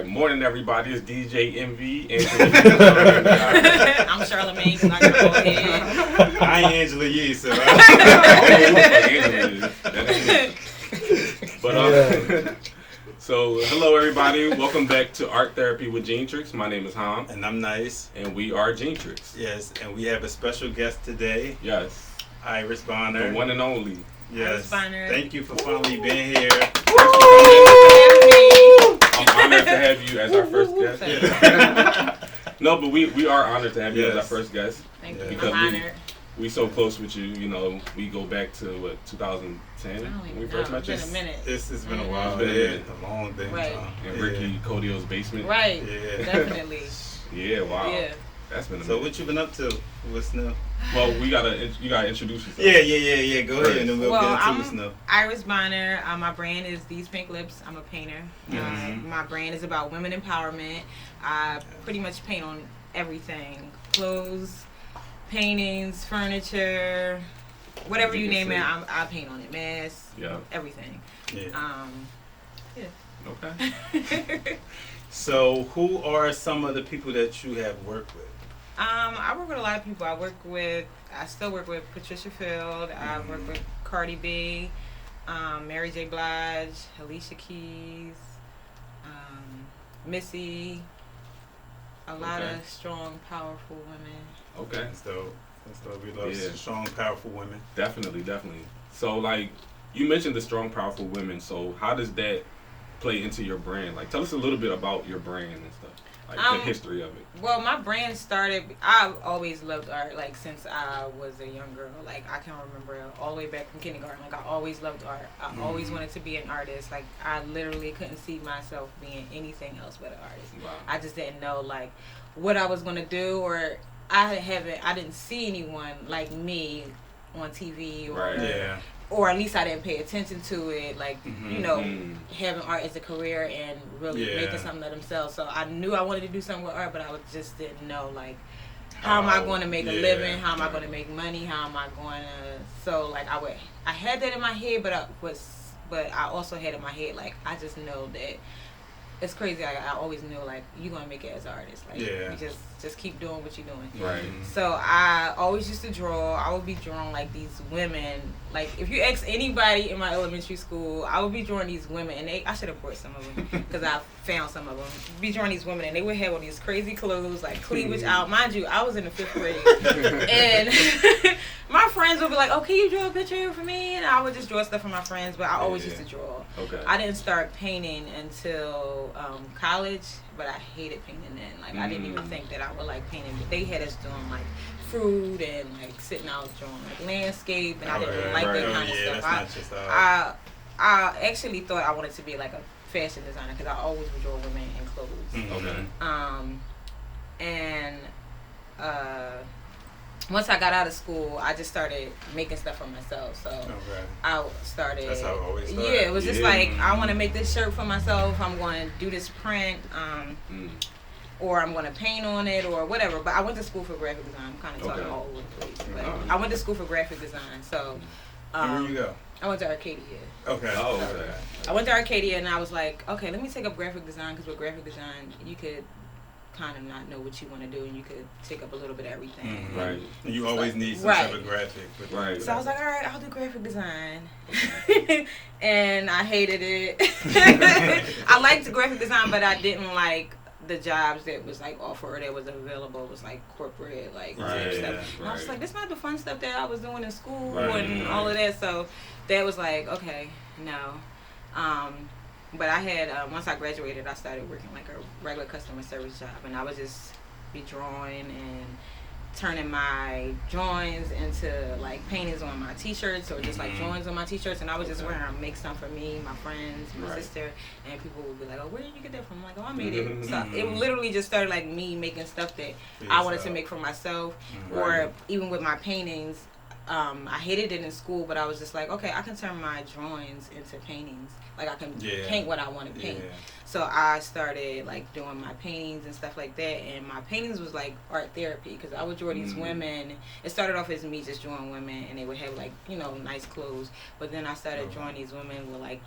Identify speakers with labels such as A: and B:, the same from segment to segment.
A: morning everybody. It's DJ MV.
B: I'm Charlamagne. I'm not gonna go ahead.
C: I ain't Angela Yee, so
A: So hello everybody. Welcome back to Art Therapy with Jeantrix. My name is Ham.
C: And I'm Nice.
A: And we are Jeantrix.
C: Yes, and we have a special guest today.
A: Yes.
C: Iris Bonner.
A: The one and only.
C: Yes.
B: Iris Bonner.
C: Thank you for finally being here.
A: I'm honored to have you as our first guest. No, but we are honored to have you as our first guest.
B: Thank you.
A: Because
B: I'm honored.
A: We so close with you. You know, we go back to 2010 when we first met you.
B: It's been a minute.
C: It's been a while.
A: It's been
C: a long day.
B: Right.
A: In Ricky Codio's basement.
B: Right.
C: Yeah.
B: Definitely.
A: Yeah. Wow.
B: Yeah.
A: That's been a
C: So
A: minute.
C: what you been up to? What's new?
A: Well, you gotta introduce yourself.
C: Yeah. Go ahead, and then we'll get into
B: I'm
C: what's new.
B: Iris Bonner. My brand is Thesepinklips. I'm a painter. My brand is about women empowerment. I pretty much paint on everything: clothes, paintings, furniture, whatever you name it. I paint on it. Masks, everything.
C: Yeah.
A: Okay.
C: So, who are some of the people that you have worked with?
B: I work with a lot of people. I still work with Patricia Field. I work with Cardi B, Mary J. Blige, Alicia Keys, Missy. A lot of strong, powerful women.
A: Okay.
C: That's dope. We love strong, powerful women.
A: Definitely. So, like, you mentioned the strong, powerful women. So, how does that play into your brand? Like, tell us a little bit about your brand and stuff. Like, the history of it.
B: Well, my brand started, I've always loved art, like, since I was a young girl. Like, I can remember all the way back from kindergarten. Like, I always loved art. I always wanted to be an artist. Like, I literally couldn't see myself being anything else but an artist.
A: Wow.
B: I just didn't know, like, what I was going to do, or I didn't see anyone like me on TV or at least I didn't pay attention to it, like, you know, having art as a career and really making something of themselves. So I knew I wanted to do something with art, but I just didn't know, like, how am I going to make a living? How am I going to make money? How am I going to... So, like, I had that in my head, but I also had in my head, like, I just know that it's crazy. I always knew, like, you're going to make it as an artist. Like, you just keep doing what you're doing.
A: Right.
B: So I always used to draw. I would be drawing, like, these women. Like, if you ask anybody in my elementary school, I would be drawing these women. And I should have brought some of them because I found some of them. Be drawing these women, and they would have all these crazy clothes, like cleavage out. Mind you, I was in the 5th grade. And my friends would be like, oh, can you draw a picture for me? And I would just draw stuff for my friends. But I always used to draw.
A: Okay.
B: I didn't start painting until college, but I hated painting then. Like, I didn't even think that I would like painting. But they had us doing, like, fruit and, like, sitting out drawing, like, landscape, and I didn't like that kind of stuff. I actually thought I wanted to be, like, a fashion designer because I always would draw women in clothes.
A: Okay.
B: Once I got out of school, I just started making stuff for myself. So I started.
C: That's how it always started.
B: Yeah, it was just like, I want to make this shirt for myself. I'm going to do this print, or I'm going to paint on it, or whatever. But I went to school for graphic design. I'm kind of talking all over the place. But I went to school for graphic design. So.
C: Where you go?
B: I went to Arcadia.
C: Okay.
A: Oh, okay.
B: I went to Arcadia, and I was like, okay, let me take up graphic design, because with graphic design, you could kind of not know what you want to do, and you could take up a little bit of everything.
A: Right.
C: And you always need some type of graphic.
A: Right.
B: So I was like, all right, I'll do graphic design. And I hated it. I liked graphic design, but I didn't like the jobs that was, like, offered, that was available. It was, like, corporate, like, stuff. And I was like, this is not the fun stuff that I was doing in school and all of that. So that was like, okay, no. But I had, once I graduated, I started working like a regular customer service job, and I would just be drawing and turning my drawings into, like, paintings on my t-shirts, or just, like, drawings on my t-shirts, and I would just wear them, make some for me, my friends, my sister, and people would be like, oh, where did you get that from? I'm like, oh, I made it. So it literally just started, like, me making stuff that I wanted to make for myself, or even with my paintings. I hated it in school, but I was just like, okay, I can turn my drawings into paintings. Like, I can paint what I want to paint. So I started, like, doing my paintings and stuff like that. And my paintings was, like, art therapy, because I would draw these women. It started off as me just drawing women, and they would have, like, you know, nice clothes. But then I started drawing these women with, like,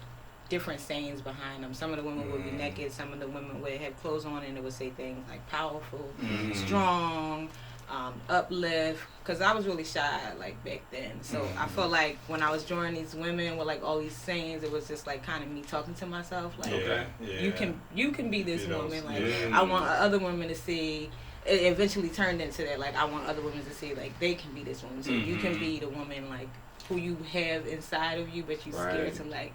B: different sayings behind them. Some of the women would be naked. Some of the women would have clothes on, and it would say things like powerful, strong, uplift. Because I was really shy like back then. So I felt like when I was drawing these women with like all these sayings, it was just like kind of me talking to myself. Like you can be this woman. Like I want other women to see. It eventually turned into that. Like I want other women to see like they can be this woman. So you can be the woman like who you have inside of you, but you're scared to like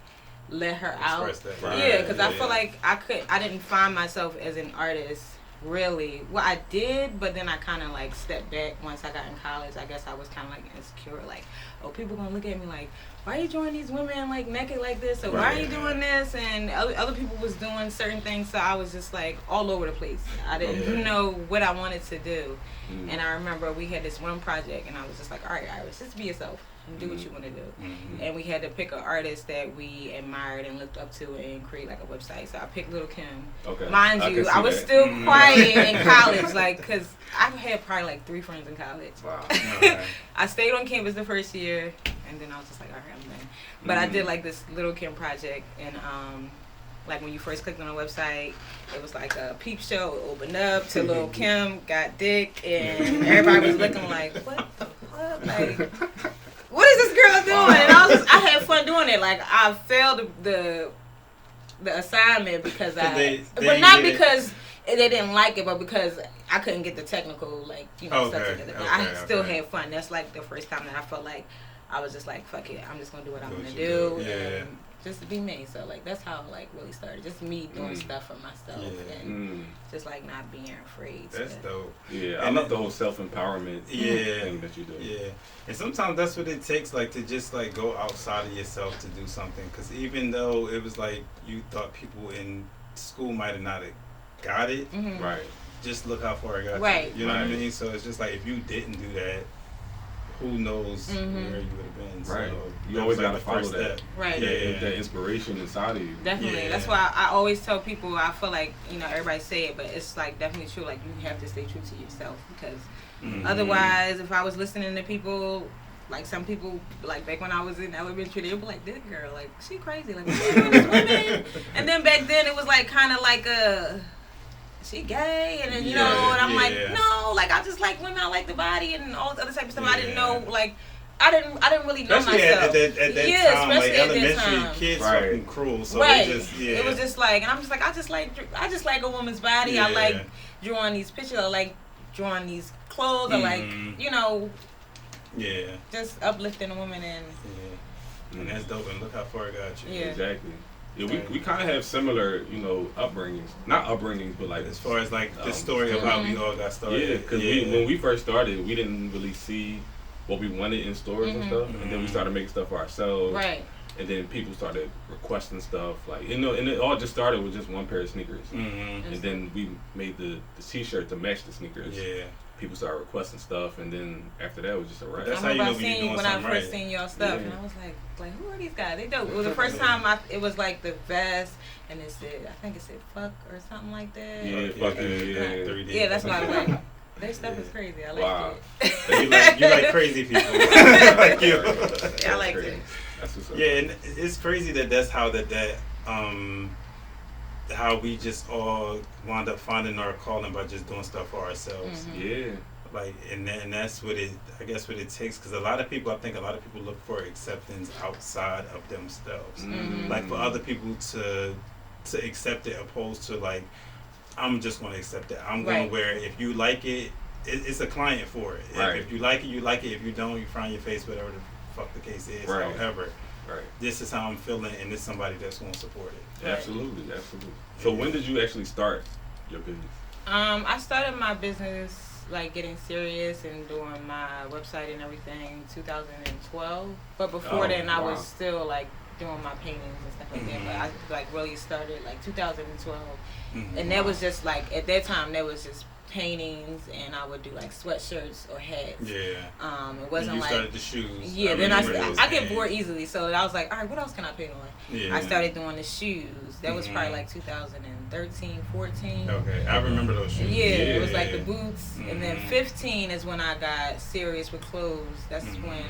B: let her out. Yeah, because I feel like I didn't find myself as an artist really. Well, I did, but then I kind of like stepped back once I got in college. I guess I was kind of like insecure, like, oh, people gonna look at me like, why are you drawing these women like naked like this, or why are you doing this? And other people was doing certain things, so I was just like all over the place. I didn't know what I wanted to do. And I remember we had this one project, and I was just like, all right, Iris, just be yourself and do what you want to do. And we had to pick an artist that we admired and looked up to and create like a website. So I picked Lil' Kim. Okay. Mind you, I was still quiet in college, like, because I had probably like 3 friends in college. Wow. I stayed on campus the first year, and then I was just like, all right, I'm done. But I did like this Lil' Kim project, and like when you first clicked on the website, it was like a peep show. It opened up to Lil' Kim got dick, and everybody was looking like, what the fuck? Like, what is this girl doing? And I had fun doing it. Like I failed the assignment because but not because they didn't like it, but because I couldn't get the technical stuff together. But I still had fun. That's like the first time that I felt like I was just like, fuck it, I'm just gonna do what I'm gonna do. And just to be me. So like that's how like really started. Just me doing stuff for myself and just like not being afraid.
C: That's dope.
A: Yeah, I love the whole self-empowerment thing that you do.
C: Yeah, and sometimes that's what it takes, like to just like go outside of yourself to do something. Because even though it was like you thought people in school might have not got it,
A: right?
C: Just look how far it got you. You know what I mean? So it's just like if you didn't do that, who knows where you would have been.
A: Right.
C: So
A: you always got to follow that.
B: Right.
A: Yeah. That inspiration inside of you.
B: Definitely. Yeah. That's why I always tell people, I feel like, everybody say it, but it's like definitely true. Like you have to stay true to yourself because otherwise, if I was listening to people, like some people, like back when I was in elementary, they would be like, this girl, like, she crazy. Like, what are you doing this woman? And then back then it was like kind of like she gay, and then and I'm like, no, like I just like women, I like the body and all this other type of stuff. I didn't know, like I didn't really know
C: especially
B: myself.
C: At that time, like elementary kids fucking cruel. So it
B: was just like, and I'm just like, I just like a woman's body.
C: Yeah.
B: I like drawing these pictures. I like drawing these clothes. I like just uplifting a woman
C: and that's dope. And look how far it got you.
B: Yeah.
A: Exactly. Yeah, we kind of have similar, upbringings. Not upbringings, but like
C: as far as like the story of how we all got started.
A: Yeah, because when we first started, we didn't really see what we wanted in stores and stuff, and then we started making stuff for ourselves.
B: Right.
A: And then people started requesting stuff, like and it all just started with just one pair of sneakers, and then we made the T-shirt to match the sneakers. Yeah. People started requesting stuff, and then after that it was just a wrap.
C: That's how you know
B: when I first seen y'all stuff, and I was like, who are these guys? They dope. It was the first time it was like the vest, and I think it said fuck or something like that.
A: Yeah, fuck yeah.
C: 3D.
B: Yeah, that's what I was like. Their stuff is crazy. I like
C: it. You like crazy people. Like you.
B: Yeah, I like it.
A: That's what's up.
C: Yeah, and it's crazy that's how how we just all wound up finding our calling by just doing stuff for ourselves.
A: Yeah.
C: Like, and that's what it takes, because a lot of people look for acceptance outside of themselves. Like for other people to accept it, opposed to like, I'm just going to accept it. I'm going to wear it. If you like it, it's a client for it. If you like it, you like it. If you don't, you fry in your face, whatever the fuck the case is. However, this is how I'm feeling, and this is somebody that's going to support it.
A: Absolutely. So when did you actually start your business?
B: I started my business, like getting serious and doing my website and everything, 2012. But before then, I was still like doing my paintings and stuff like that. But I like really started like 2012, and that was just like at that time that was just paintings, and I would do like sweatshirts or hats. Yeah. It wasn't like you started
C: the shoes.
B: Yeah. Then I get bored easily, so I was like, all right, what else can I paint on? Yeah. I started doing the shoes. That was probably like 2013, 14.
C: Okay, I remember those shoes.
B: Yeah, it was like the boots, and then 15 is when I got serious with clothes. That's when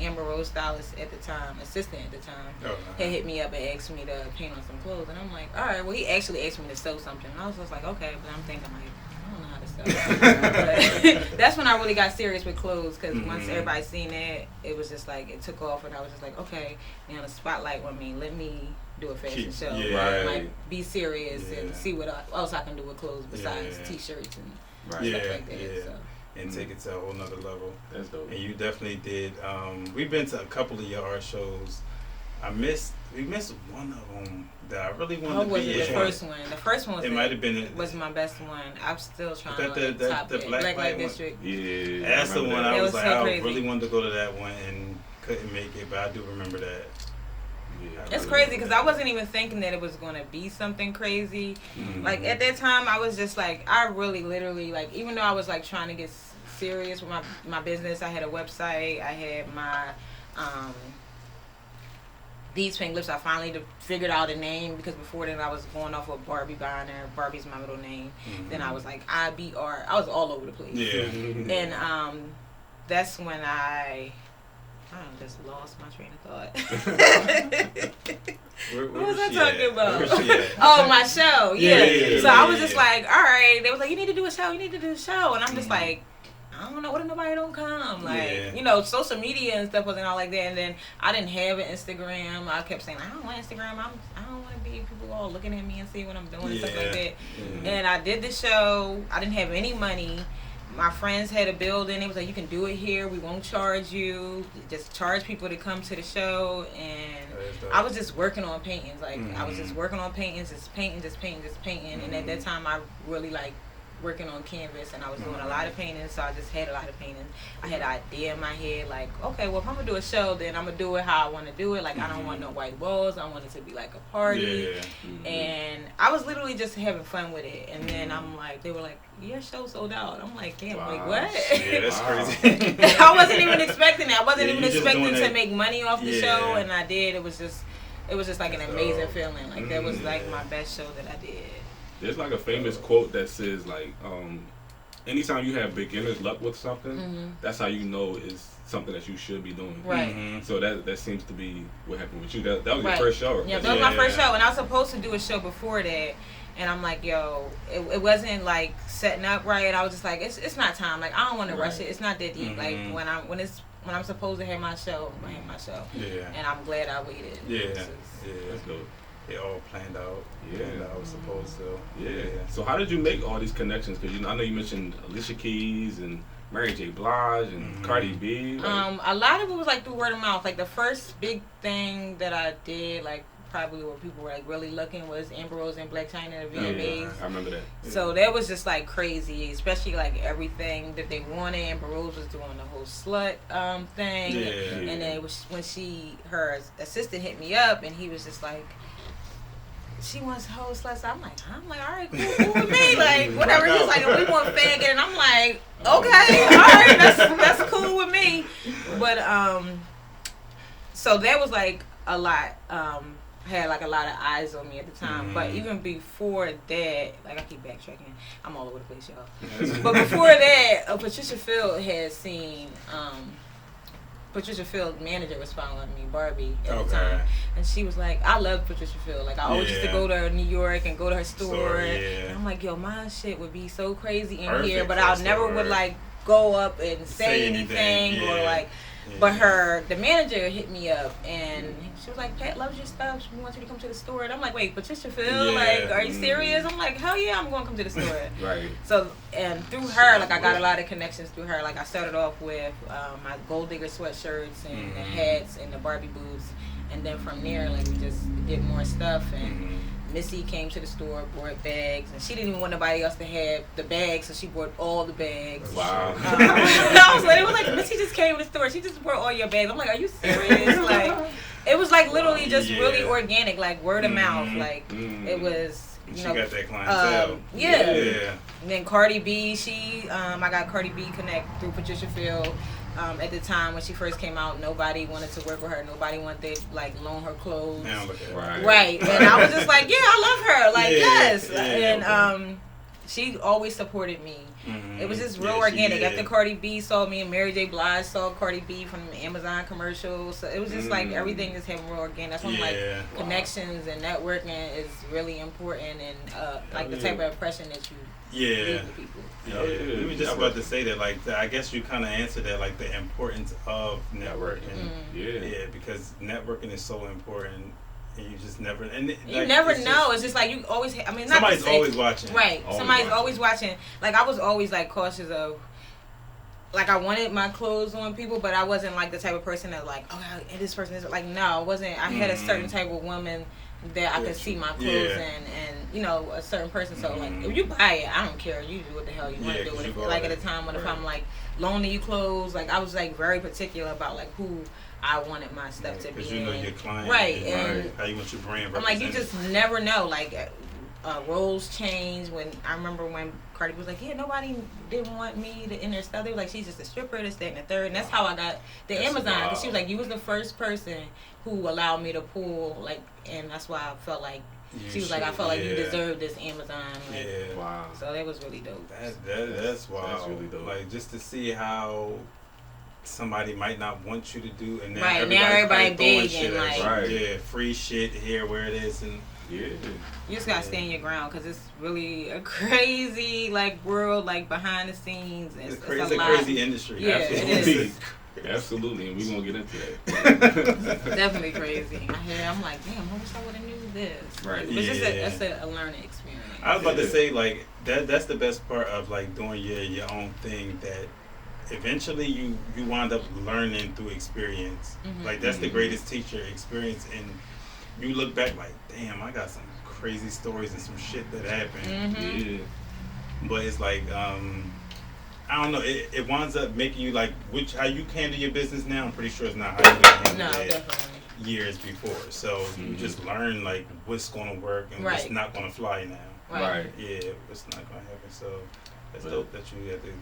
B: Amber Rose stylist at the time, assistant at the time, had hit me up and asked me to paint on some clothes. And I'm like, all right. Well, he actually asked me to sew something. And I was just like, okay. But I'm thinking, like, I don't know how to sew. But that's when I really got serious with clothes, because once everybody seen it, it was just like, it took off. And I was just like, okay, now the spotlight on me. Let me do a fashion show. And, like, be serious and see what else I can do with clothes besides T-shirts and stuff like that. So.
C: And take it to a whole nother level.
A: That's dope.
C: And you definitely did. We've been to a couple of your art shows. We missed one of them that I really wanted to be
B: in. The first one. The first one was my best one. I'm still trying to top it. Black Light District.
C: Yeah, that's the one. I was like, I really wanted to go to that one and couldn't make it, but I do remember that.
B: Yeah, it's crazy because I wasn't even thinking that it was going to be something crazy. Like, at that time, I was just like, I really literally, like, even though I was like trying to get serious with my business, I had a website, I had my Thesepinklips. I finally figured out a name, because before then I was going off of Barbie Bonner. Barbie's my middle name. Then I was like IBR. I was all over the place. And that's when I just lost my train of thought. What was I talking about? Oh, my show. Yeah. So I was just like, all right. They was like, you need to do a show. And I'm just like, I don't know. What if nobody don't come? Like, you know, social media and stuff wasn't all like that. And then I didn't have an Instagram. I kept saying, I don't want Instagram. I don't want to be people all looking at me and see what I'm doing and stuff like that. And I did the show. I didn't have any money. My friends had a building. It was like, you can do it here. We won't charge you. Just charge people to come to the show. And I was just working on paintings. Like, I was just working on paintings, just painting. And at that time, I really, like, working on canvas, and I was doing a lot of painting, so I just had a lot of painting. I had an idea in my head, like, okay, well, if I'm gonna do a show, then I'm gonna do it how I want to do it. Like, I don't want no white walls. I want it to be like a party. And I was literally just having fun with it. And then I'm like, they were like, your show sold out. I'm like, damn, like, what?
C: Yeah, that's crazy.
B: I wasn't even expecting that. I wasn't even expecting to make money off the show, and I did. It was just like an amazing feeling. Like, that was like my best show that I did.
A: There's like a famous quote that says, like, anytime you have beginner's luck with something, that's how you know it's something that you should be doing.
B: Right.
A: So that seems to be what happened with you. That was your first show.
B: Yeah, that was my first show, and I was supposed to do a show before that. And I'm like, yo, it wasn't like setting up right. I was just like, it's not time. Like, I don't want to rush it. It's not that deep. Like, when I'm supposed to have my show, I'm gonna have my show. Yeah. And I'm glad I waited.
C: Yeah. That's good. It all planned out. Yeah, I was supposed to.
A: Yeah. So how did you make all these connections? Because I know you mentioned Alicia Keys and Mary J. Blige and Cardi B. Like,
B: a lot of it was like through word of mouth. Like, the first big thing that I did, like, probably where people were like really looking, was Amber Rose and Black China at VMAs.
A: Yeah, I remember that.
B: So that was just like crazy, especially like everything that they wanted. Amber Rose was doing the whole slut thing, and then it was when her assistant hit me up, and he was just like, she wants whole sluts. I'm like, all right, cool with me, like, whatever. He's like, we want faggot, and I'm like, okay, all right, that's cool with me. But so that was like a lot. Had like a lot of eyes on me at the time, but even before that, like, I keep backtracking, I'm all over the place, y'all. But before that, Patricia Field had seen, Patricia Field's manager was following me, Barbie, at the time, and she was like, I love Patricia Field. Like, I always used to go to New York and go to her store, and I'm like, yo, my shit would be so crazy in here, but I never would like go up and say anything or like. But the manager hit me up, and she was like, Pat loves your stuff. She wants you to come to the store. And I'm like, wait, Patricia Field? Like, are you serious? I'm like, hell yeah, I'm going to come to the store.
A: Right.
B: So, and through her, like, I got a lot of connections through her. Like, I started off with my Gold Digger sweatshirts and the hats and the Barbie boots. And then from there, like, we just did more stuff. And Missy came to the store, brought bags, and she didn't even want nobody else to have the bags, so she brought all the bags.
A: Wow.
B: I was like, it was like, Missy just came to the store, she just brought all your bags. I'm like, are you serious? Like, it was like literally just really organic, like word of mouth. Like, it was, you know.
C: She got that clientele.
B: Yeah. And then Cardi B, I got Cardi B Connect through Patricia Field. At the time when she first came out, nobody wanted to work with her. Nobody wanted to like loan her clothes.
C: Now look at
B: right. And I was just like, yeah, I love her. Like, yes. And she always supported me.
C: Mm-hmm.
B: It was just real organic. After Cardi B saw me and Mary J. Blige saw Cardi B from the Amazon commercials, so it was just like everything just happened real organic. That's when like connections and networking is really important, and like the type of impression that you leave with people.
C: Yeah, we were just about to say that. Like, I guess you kind of answered that. Like, the importance of networking. Yeah, because networking is so important. And you just never, and
B: you never know. It's just like you always. I mean,
C: somebody's always watching,
B: right? Somebody's always watching. Like, I was always like cautious of. Like, I wanted my clothes on people, but I wasn't like the type of person that like, oh, this person is like, no, I wasn't. I had a certain type of woman that I could see my clothes and you know, a certain person. So like, if you buy it, I don't care. You do what the hell you want to do with it. Like, at a time when if I'm like loaning you clothes, like I was like very particular about like who I wanted my stuff to be.
C: Because you know your client,
B: right? And
C: how you want your brand.
B: I'm like, you just never know. Like, roles change. When I remember when Cardi was like, yeah, nobody didn't want me in their stuff. They were like, she's just a stripper, this, that, and the third. And that's how I got the Amazon. Because she was like, you was the first person who allowed me to pull, like, and that's why I felt like, she was like, I felt like you deserved this Amazon. Like,
A: wow.
B: So that was really dope.
C: That's wild.
A: That's really dope.
C: Like, just to see how somebody might not want you to do, and then
B: everybody big and like,
C: free shit here where it is, and
B: you just gotta stand your ground because it's really a crazy like world, like behind the scenes.
C: It's a crazy industry.
B: Yeah,
A: absolutely.
B: It is.
A: Absolutely, and we're gonna get into that.
B: Definitely crazy. I'm like, damn, I wish I would have knew this.
A: Right.
B: But it's just a learning experience.
C: I was about to say, like, that's the best part of like doing your own thing, that eventually you wind up learning through experience. Like, that's the greatest teacher, experience. And you look back like, damn, I got some crazy stories and some shit that happened. But it's like, I don't know, it winds up making you like, how you handle your business now, I'm pretty sure it's not how you handle it years before. So you just learn like what's going to work and what's not going to fly now.
A: Right.
C: Yeah, what's not going to happen. So that's dope that you had to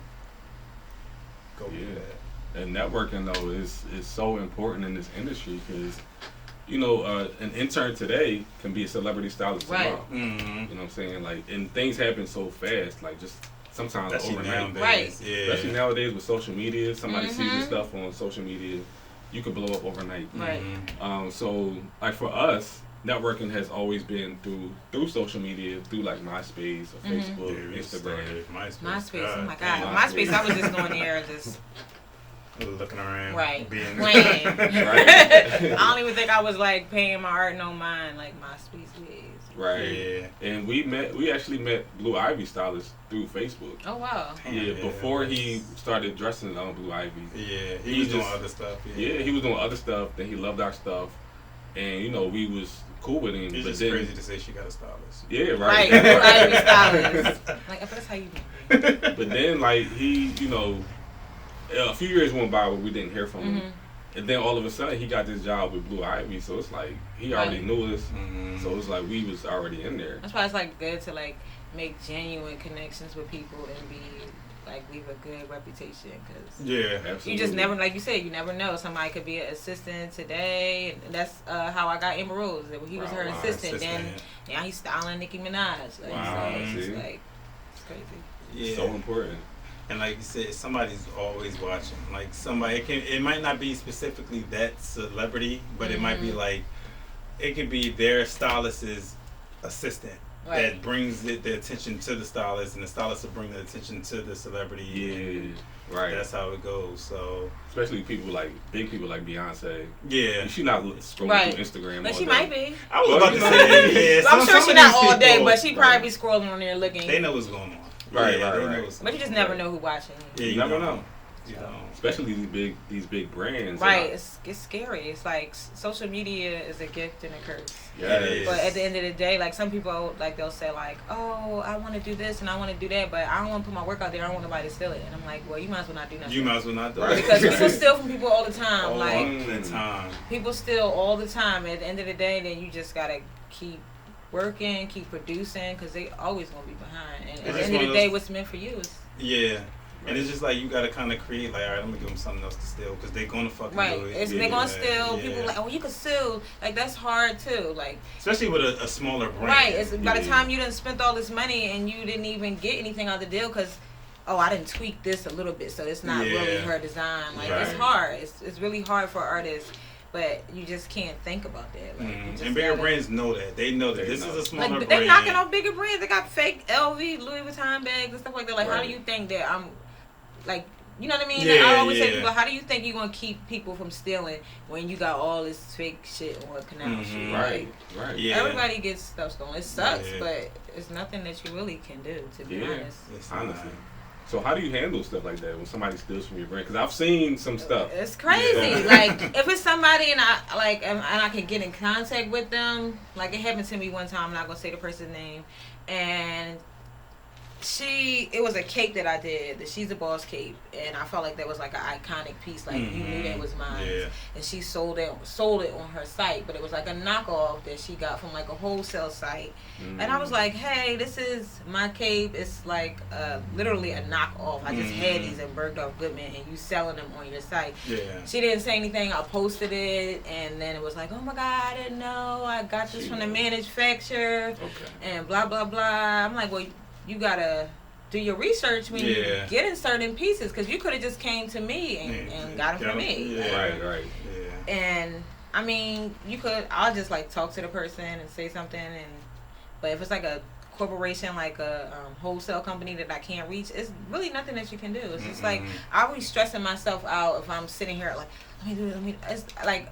C: go through that. And
A: networking though is so important in this industry because, you know, an intern today can be a celebrity stylist tomorrow. You know what I'm saying? Like, and things happen so fast, like just sometimes overnight. Especially nowadays with social media, somebody sees your stuff on social media, you could blow up overnight. So like for us, networking has always been through social media, through like MySpace or Facebook, Instagram.
B: MySpace, oh my God. MySpace, I was just on there just
C: looking around,
B: being playing. I don't even think I was like paying my art no mind like MySpace was.
A: And we actually met Blue Ivy stylist through Facebook.
B: Oh wow.
A: Before he started dressing on Blue Ivy.
C: He was doing other stuff.
A: He was doing other stuff. Then he loved our stuff, and you know we was cool with him.
C: It's just crazy to say she got a stylist.
B: Blue Ivy stylist. Like, that's how you do.
A: But then like he, you know, a few years went by where we didn't hear from him. And then all of a sudden he got this job with Blue Ivy, so it's like he already knew us. So it's like we was already in there.
B: That's why it's like good to like make genuine connections with people and be like leave a good reputation, because you just never, like you said, you never know. Somebody could be an assistant today. And that's how I got Amber Rose. He was her assistant. Then now he's styling Nicki Minaj. Like, so it's like it's crazy.
A: So important.
C: And like you said, somebody's always watching. Like somebody, it might not be specifically that celebrity, but it might be like, it could be their stylist's assistant that brings the attention to the stylist, and the stylist will bring the attention to the celebrity. That's how it goes. So
A: especially big people like Beyonce. She not scrolling through Instagram.
B: But she might be.
C: I was about to say,
B: I'm sure she's not all day, but she probably be scrolling on there looking.
C: They know what's going on.
A: Right.
B: But you just never know who's watching.
A: You never know. Especially these big brands.
B: It's scary. It's like social media is a gift and a curse.
A: But
B: at the end of the day, like some people, like they'll say like, oh, I want to do this and I want to do that, but I don't want to put my work out there. I don't want nobody to steal it. And I'm like, well, you might as well not do nothing.
C: You might as well not do it.
B: Because people steal from people all the time.
C: All the time.
B: People steal all the time. At the end of the day, then you just gotta keep working, keep producing, because they always gonna be behind. And at the end of the day, what's meant for you is
C: And it's just like you gotta kind of create like, all right, I'm gonna give them something else to steal because they're gonna fucking do it.
B: They're gonna steal. People like, oh, you could sue. Like that's hard too. Like
C: especially with a smaller brand.
B: Right. It's by the time you done spent all this money and you didn't even get anything out of the deal because, oh, I didn't tweak this a little bit, so it's not really her design. Like it's hard. It's really hard for artists. But you just can't think about that. Like,
C: and bigger brands know that. They know that this is a smaller brand.
B: They're knocking off bigger brands. They got fake LV, Louis Vuitton bags and stuff like that. Like, how do you think that I'm, like, you know what I mean?
C: Yeah,
B: I always say to people, how do you think you're going to keep people from stealing when you got all this fake shit on Canal Street?
A: Right. Yeah.
B: Everybody gets stuff stolen. It sucks, but it's nothing that you really can do, to be honest.
A: Honestly. So how do you handle stuff like that when somebody steals from your brand? Because I've seen some stuff.
B: It's crazy. Like if it's somebody and I can get in contact with them. Like it happened to me one time. I'm not gonna say the person's name, and it was a cape that I did, the She's a Boss cape, and I felt like that was like an iconic piece. Like you knew that was mine, and she sold it on her site, but it was like a knockoff that she got from like a wholesale site. And I was like, hey, this is my cape. It's like literally a knockoff. I just had these in Bergdorf Goodman, and you selling them on your site. She didn't say anything. I posted it, and then it was like, oh my God, I didn't know. I got this from the manufacturer, and blah blah blah. I'm like, well, you gotta do your research when you get in certain pieces, because you could have just came to me and got them from me.
A: Right.
B: And I mean, I'll just like talk to the person and say something, but if it's like a corporation, like a wholesale company that I can't reach, it's really nothing that you can do. It's just like I'll be stressing myself out if I'm sitting here like, let me do it. It's like,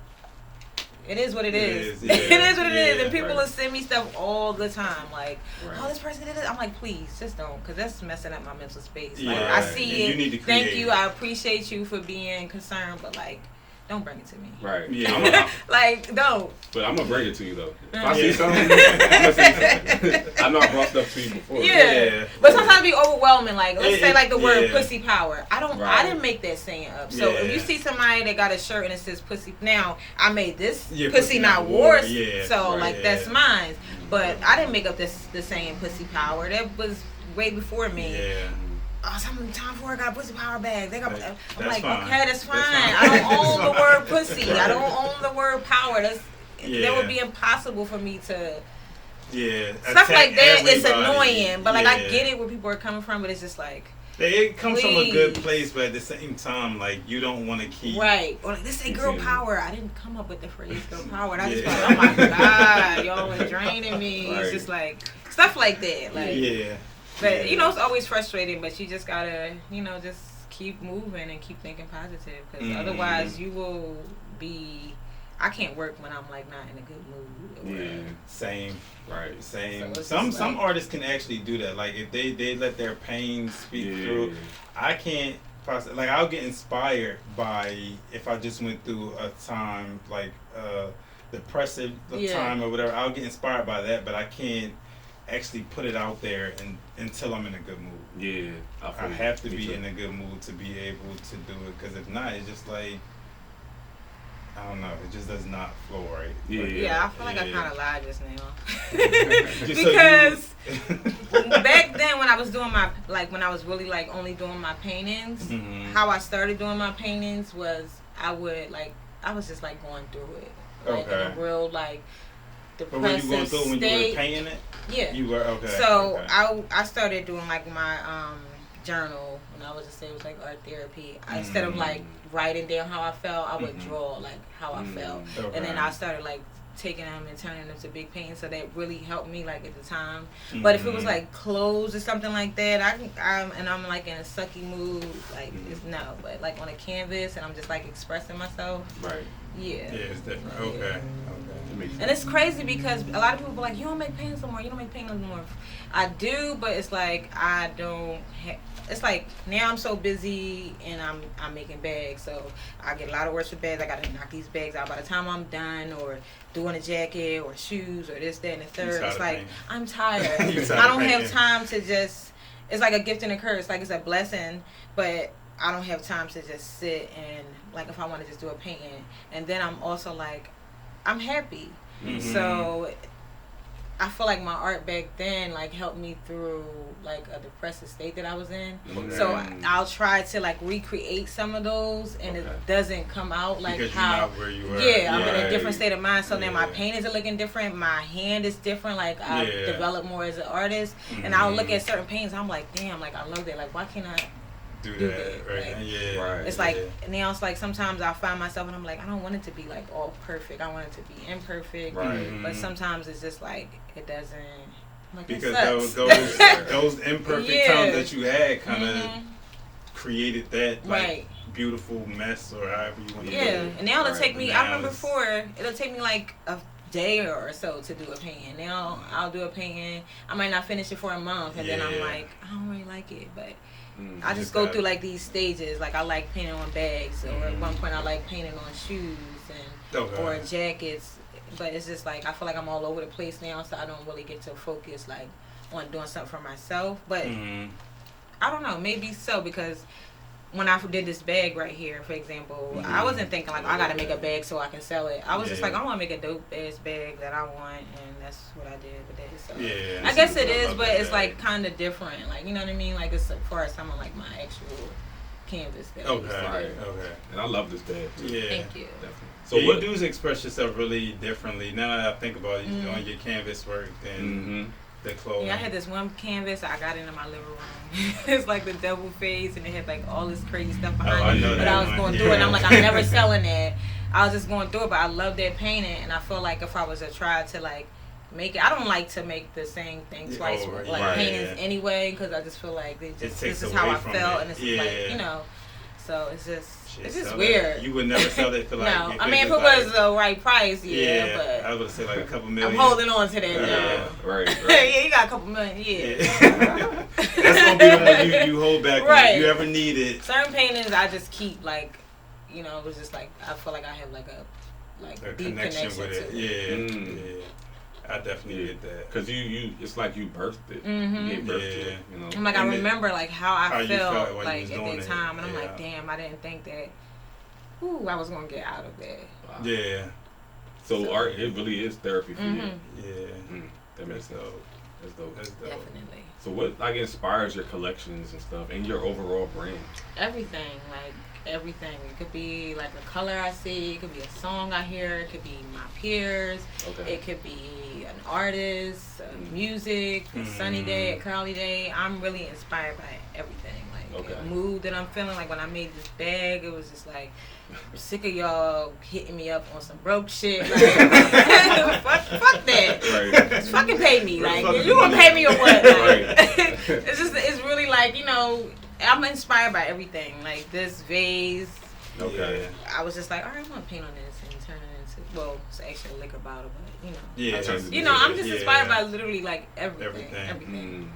B: it is what it is. It is what it is. And people will send me stuff all the time. Like, oh, this person did it. I'm like, please, just don't. Because that's messing up my mental space. Like, I see it. Thank you. I appreciate you for being concerned. But, like, don't bring it to me.
A: Right. Yeah.
B: Like, don't.
A: But I'm going to bring it to you, though. If I see something, I'm going to say something. I know I brought stuff to you before.
B: Yeah. But sometimes it be overwhelming. Like, let's say, like, the word pussy power. I didn't make that saying up. So, if you see somebody that got a shirt and it says pussy, now, I made this pussy not war. So, like, that's mine. But I didn't make up the saying pussy power. That was way before me. Yeah. Oh, time for I got pussy power bag. I'm like, fine. Okay, that's fine. I don't own the word pussy. I don't own the word power. That would be impossible for me to.
C: Yeah.
B: Stuff like that is annoying, but like I get it where people are coming from, but it's just like.
C: It comes from a good place, but at the same time, like you don't want to keep.
B: Right. Or like, this say girl power. I didn't come up with the phrase girl power. And I just thought, oh my God, y'all are draining me. Right. It's just like stuff like that. Like But you know, it's always frustrating. But you just gotta, just keep moving and keep thinking positive, because otherwise you will be. I can't work when I'm like not in a good mood.
C: Yeah, same. Right, same.
B: So
C: some artists can actually do that. Like if they let their pain speak through. I can't. Like I'll get inspired by if I just went through a time like depressive time or whatever. I'll get inspired by that, but I can't actually put it out there until I'm in a good mood.
A: Yeah,
C: I have to be in a good mood to be able to do it, because if not, it's just like, I don't know, it just does not flow right.
B: Yeah, I feel like I kind of lied just now. Because back then when I was doing when I was really like only doing my paintings, how I started doing my paintings was I was just like going through it. Like in a real like depressive
C: but when you going through when you were painting it?
B: Yeah.
C: You were, okay.
B: So I started doing like my journal, and I would just say it was like art therapy. Instead of like writing down how I felt, I would draw like how I felt, and then I started like taking them and turning them to big paintings. So that really helped me like at the time. But if it was like clothes or something like that, I'm like in a sucky mood, like it's no. But like on a canvas and I'm just like expressing myself.
A: Right.
B: Yeah.
C: Yeah, it's different. Okay.
B: And it's crazy because a lot of people are like, you don't make paintings no more. You don't make paintings no more. I do, but it's like I don't. It's like now I'm so busy and I'm making bags, so I get a lot of work for bags. I gotta knock these bags out by the time I'm done, or doing a jacket or shoes or this, that, and the third. It's like I'm tired. I don't have time to just. It's like a gift and a curse. Like it's a blessing, but I don't have time to just sit and like if I want to just do a painting, and then I'm also like I'm happy. So I feel like my art back then like helped me through like a depressive state that I was in.
A: Okay.
B: So I'll try to like recreate some of those, and it doesn't come out like
C: because
B: how.
C: You're not where you were.
B: Yeah, I'm in a different state of mind. So now my paintings are looking different. My hand is different. Like I developed more as an artist, and I'll look at certain paintings. I'm like, damn, like I love that. Like why can't I
C: do that? Right.
B: Like, it's like now it's like sometimes I find myself and I'm like, I don't want it to be like all perfect. I want it to be imperfect.
A: Right.
B: But sometimes it's just like it doesn't. Like,
C: because those imperfect times that you had kind of created that like beautiful mess or however you want to
B: put it. And now it'll take me. I remember before it'll take me like a day or so to do a painting. Now I'll do a painting. I might not finish it for a month, and then I'm like, I don't really like it, but. I just go through like these stages. Like I like painting on bags, or at one point I like painting on shoes and or jackets. But it's just like I feel like I'm all over the place now, so I don't really get to focus like on doing something for myself. But I don't know, maybe so, because when I did this bag right here, for example, I wasn't thinking like I gotta make a bag so I can sell it. I was just like, I want to make a dope ass bag that I want, and that's what I did with it. So I guess it is, but it's like kind of different. Like, you know what I mean? Like as far as some of like my actual canvas that I used to do.
A: And I love this bag too.
B: Thank you.
A: Definitely.
C: So you do express yourself really differently. Now that I think about it, you doing your canvas work and the clothes.
B: Yeah, I had this one canvas I got into my living room. It's like the double face, and it had like all this crazy stuff behind it. But I was going through it, and I'm like, I'm never selling that. I was just going through it, but I love that painting, and I feel like if I was to try to like make it, I don't like to make the same thing twice with like paintings anyway, because I just feel like this is how I felt, and it's like, you know, so it's just weird.
C: You would never sell it for like.
B: No, I mean if it was the right price, but
C: I was gonna say like a couple million.
B: I'm holding on to that.
A: Right.
B: Yeah, you got a couple million.
C: That's gonna be the one you hold back. Right. If you ever need it.
B: Certain paintings I just keep like, you know, it was just like I feel like I have like a deep connection with it.
C: Yeah. I definitely get that.
A: Cause you, it's like you birthed it. You gave birth to it. You know.
B: I'm like, I remember like how I felt like at that time, and I'm
C: like,
B: damn, I didn't think that. I was gonna get out of that.
A: Wow.
C: Yeah.
A: So art, it really is therapy for you.
C: Yeah.
A: That makes sense. That's dope.
B: Definitely.
A: So what like inspires your collections and stuff, and your overall brand?
B: Everything, like everything. It could be like a color I see. It could be a song I hear. It could be my peers. It could be an artist, music, a sunny day, a cloudy day. I'm really inspired by everything. Like the mood that I'm feeling. Like when I made this bag, it was just like, I'm sick of y'all hitting me up on some broke shit. Like, fuck that. Just fucking pay me. Like, you gonna pay me or what? Like, it's really like, you know, I'm inspired by everything. Like this vase. I was just like, all right, I'm gonna paint on this and turn it into, well, it's actually a liquor bottle, but you know. I'm just inspired by literally like everything.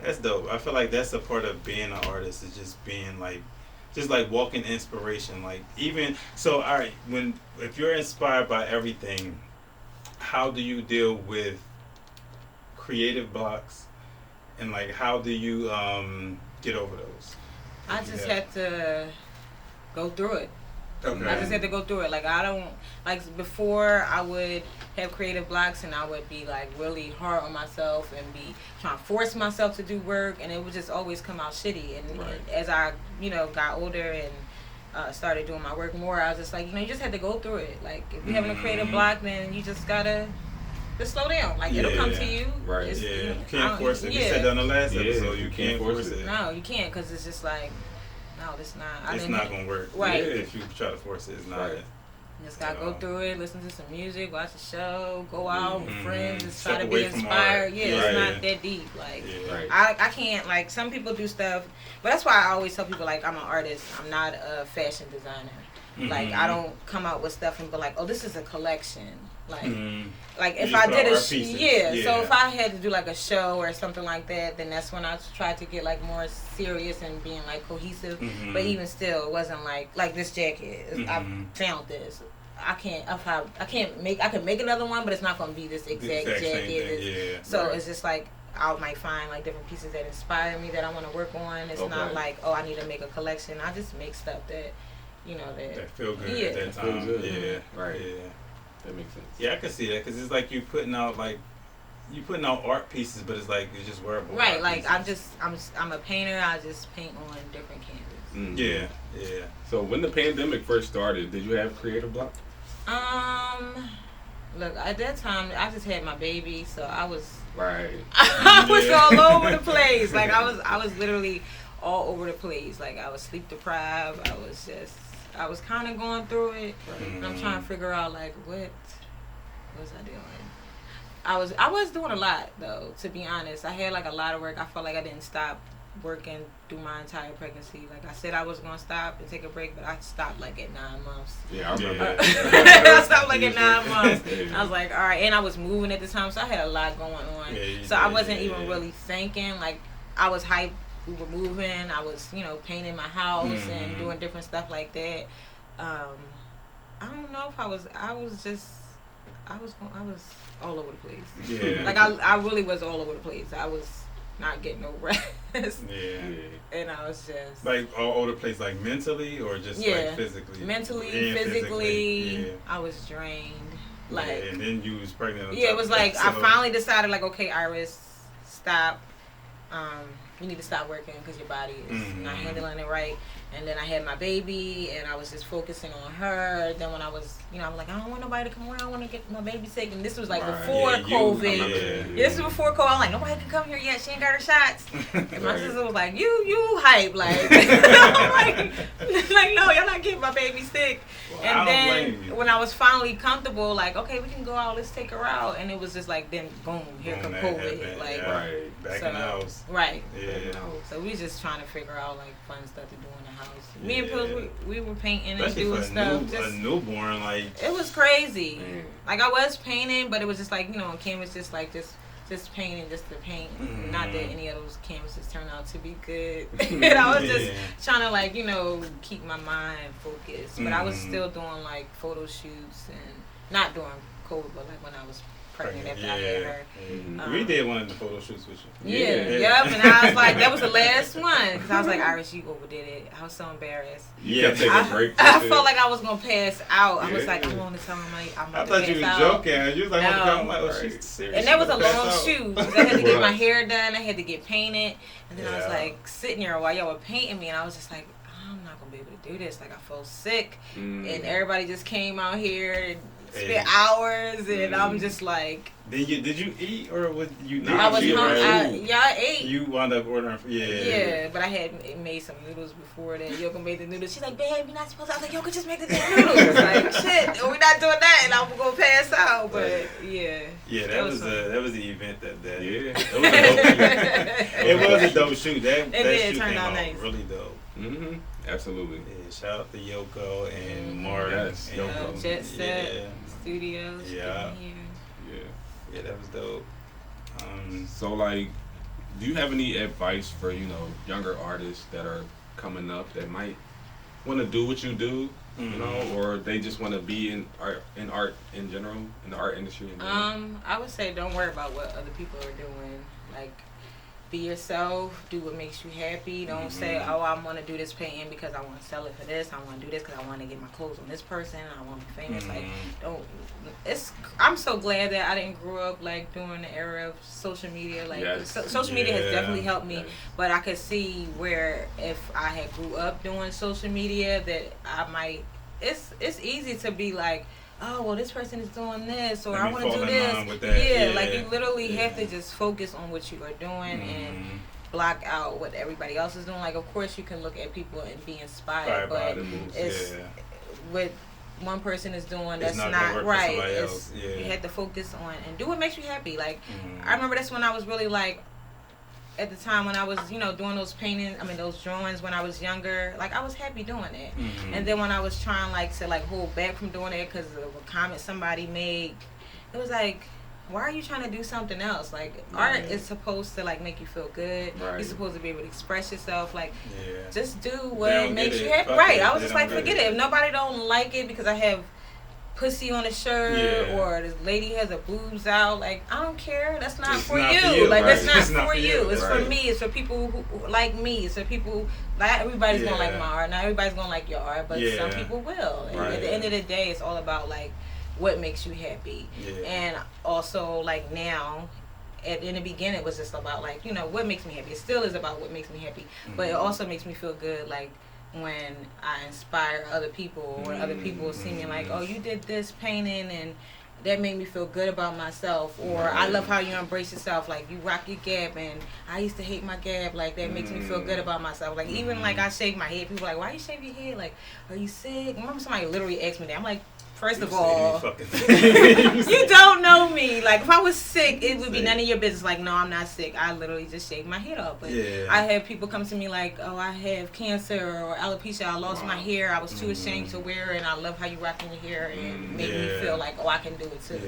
C: That's dope. I feel like that's a part of being an artist, is just being like, just like walking inspiration. Like even so, all right, if you're inspired by everything, how do you deal with creative blocks, and like how do you get over those?
B: I just had to go through it.
C: I
B: just had to go through it. Like I don't, like before I would have creative blocks and I would be like really hard on myself and be trying to force myself to do work, and it would just always come out shitty. And as I, got older and started doing my work more, I was just like, you just had to go through it. Like if you're having a creative block, then you just gotta just slow down. Like it'll come to you.
C: Right. You can't force it. We said that on the last episode. You can't force it.
B: No, you can't, because it's just like, no, it's not.
C: It's not gonna work.
B: Right.
C: If you try to force it, it's not.
B: Just gotta go through it, listen to some music, watch a show, go out with friends, just try to be inspired. It's not that deep. Like I can't, like, some people do stuff, but that's why I always tell people, like, I'm an artist. I'm not a fashion designer. Like I don't come out with stuff and be like, oh, this is a collection. Like if I did so if I had to do like a show or something like that, then that's when I tried to get like more serious and being like cohesive. But even still, it wasn't like this jacket. I found this. I can make another one, but it's not gonna be this exact jacket. It's just like I might find like different pieces that inspire me that I want to work on. It's not like, oh, I need to make a collection. I just make stuff that that
C: feel good at that time.
A: That makes sense.
C: Yeah, I can see that, because it's like you putting out like you putting out art pieces, but it's like it's just wearable.
B: Right, like pieces. I'm a painter. I just paint on different canvas.
A: Mm-hmm.
C: Yeah.
A: So when the pandemic first started, did you have creative block?
B: Look, at that time I just had my baby, so I was
A: right.
B: I was all over the place. Like I was literally all over the place. Like I was sleep deprived. I was kind of going through it, and I'm trying to figure out like what was I doing. I was doing a lot though, to be honest. I had like a lot of work. I felt like I didn't stop working through my entire pregnancy. Like I said I was gonna stop and take a break, but I stopped like at 9 months.
A: Yeah, I remember.
B: I stopped like at 9 months. I was like, all right, and I was moving at the time, so I had a lot going on. So I wasn't even really thinking. Like I was hyped. We were moving. I was, painting my house and doing different stuff like that. I don't know if I was all over the place.
C: Yeah.
B: Like I really was all over the place. I was not getting no rest.
C: Yeah.
B: And I was just
C: like all over the place, like mentally or just like physically.
B: Mentally, physically. Yeah. I was drained. Like
C: and then you was pregnant.
B: Yeah, it was like I finally decided like, okay, Iris, stop. You need to stop working because your body is not handling it right. And then I had my baby, and I was just focusing on her. Then when I was, I'm like, I don't want nobody to come around. I want to get my baby sick. And this was like before COVID. This was before COVID. I'm like, nobody can come here yet. She ain't got her shots. And my sister was like, you hype. Like, like, no, y'all not getting my baby sick. Well, and then when I was finally comfortable, like, okay, we can go out. Let's take her out. And it was just like, then boom, here come COVID. Like,
C: back in the house.
B: Right.
C: Yeah.
B: So we just trying to figure out like fun stuff to do in the house. Me and Pills, we were painting and
C: especially
B: doing stuff.
C: A newborn, like
B: it was crazy. Like I was painting, but it was just like on canvas, just painting just to paint. Not that any of those canvases turned out to be good. And I was just trying to like keep my mind focused. But I was still doing like photo shoots and not during COVID, but like when I was pregnant after I had her.
C: We did one of the photo shoots with you.
B: Yep. And I was like, that was the last one because I was like, Iris, you overdid it. I was so embarrassed.
A: Yeah, take a break.
B: I felt like I was gonna pass out. I was like, I want to tell him I'm about to pass out.
C: I thought you was joking. You was like, I'm like, oh, she's serious.
B: And that was a long shoot. I had to get my hair done. I had to get painted. And then I was like sitting there while y'all were painting me, and I was just like, I'm not gonna be able to do this. Like I felt sick, and everybody just came out here and spent hours, and I'm just like.
C: Did you eat or was you?
B: I was hungry. I ate.
C: You wound up ordering.
B: Yeah, but I had made some noodles before that. Yoko made the noodles. She's like, babe, you're not supposed to. I was like, Yoko, just make the damn noodles. Like, shit, we're not doing that, and I'm gonna pass out. But yeah.
C: Yeah, that was the event that day.
A: Yeah,
C: it was a dope shoot. That shoot
B: turned
C: came
B: out
C: out
B: nice.
C: really dope.
A: Absolutely.
C: Yeah, shout out to Yoko and Mark.
A: Yes,
C: Yoko.
B: Jet Set Studios.
C: Yeah.
A: Yeah,
C: that was dope.
A: So, like, do you have any advice for, younger artists that are coming up that might want to do what you do, or they just want to be in art in general, in the art industry in general?
B: I would say don't worry about what other people are doing. Like, be yourself. Do what makes you happy. Don't say, oh, I want to do this painting because I want to sell it for this. I want to do this because I want to get my clothes on this person. I want to be famous. Like, don't. I'm so glad that I didn't grow up like during the era of social media. Like, social media has definitely helped me. But I could see where if I had grew up doing social media, that I might. It's easy to be like, oh, well, this person is doing this, or I want to do this. Like you literally have to just focus on what you are doing and block out what everybody else is doing. Like, of course, you can look at people and be inspired, but it's what one person is doing that's not right. You have to focus on and do what makes you happy. Like, I remember that's when I was really like, at the time when I was, doing those those drawings when I was younger, like I was happy doing it. And then when I was trying to hold back from doing it because of a comment somebody made, it was like, why are you trying to do something else? Like, art is supposed to make you feel good. You're supposed to be able to express yourself. Like, just do what makes you happy. I was just like, forget it. If nobody don't like it because I have pussy on a shirt or this lady has her boobs out, like, I don't care. That's not for you. Like, that's not for you. It's for me. It's for people who like me. It's for people. Not everybody's gonna like my art. Not everybody's gonna like your art, but some people will. And at the end of the day, it's all about what makes you happy. And also, now, in the beginning it was just about like, you know, what makes me happy. It still is about what makes me happy, but it also makes me feel good like when I inspire other people, or other people see me like, oh, you did this painting and that made me feel good about myself, or I love how you embrace yourself, like you rock your gap and I used to hate my gap, like that makes me feel good about myself. Like even like I shave my head, people are like, why you shave your head, like are you sick? I remember somebody literally asked me that. I'm like, first of all, you don't know me. Like, if I was sick, it would be none of your business. Like, no, I'm not sick. I literally just shaved my head off. But I have people come to me like, oh, I have cancer or alopecia. I lost my hair. I was too ashamed to wear it. And I love how you rocking your hair. And make me feel like, oh, I can do it too.